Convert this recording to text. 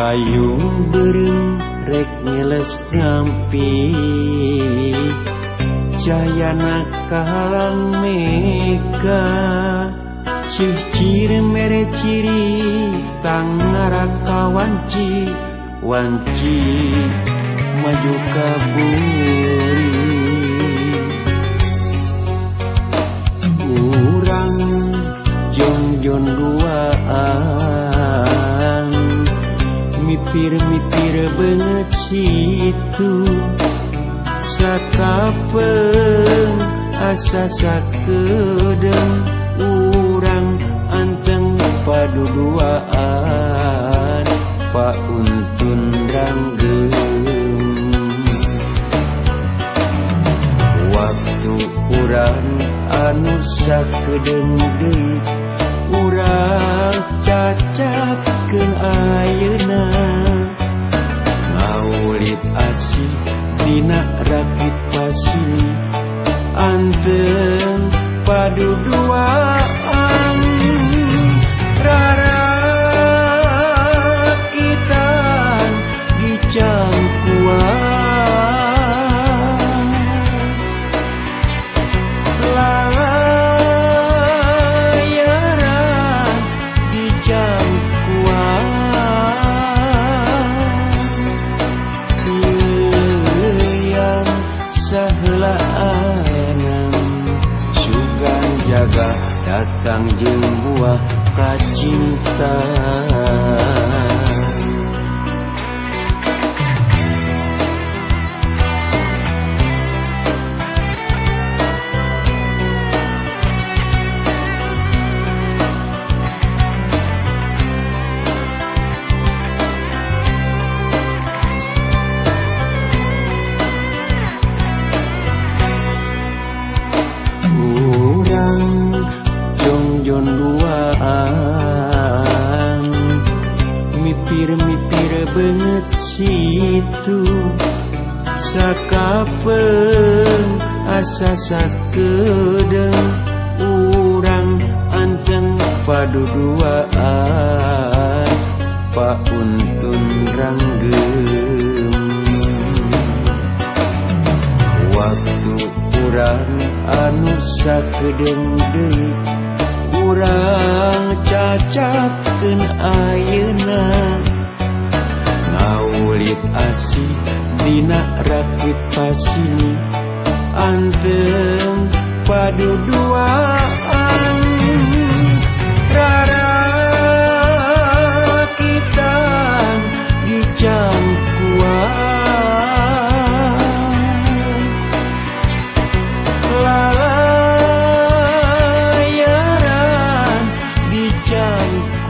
Layung beureum rek ngeles ngampi cahayana kahalang mega cicir mere ciri tang naraka wanci maju kaburi urang jongjon duaan mipir-mipir banget situ sakapeung asa sakedeung urang anteng paduduaan pauntun ranggeum waktu urang anu sakedeung deui urang cacakeun ayeuna ngaulit asih dina rakit pasini anteng paduduaan rarakitan di cangkuan lalayaran di cangkuan yang sahelaanan sugan jaga datang jeung buah kacintaan jongjon duaan mipir-mipir banget situ sakapeung asa sakedeung urang anteng paduduaan pauntun ranggeum waktu urang anu sakedeung deui urang cacakeun ayeuna ngaulit asih dina rakit pasini anteng paduduaan rarakitan di cangkuan lalayaran di cangkuan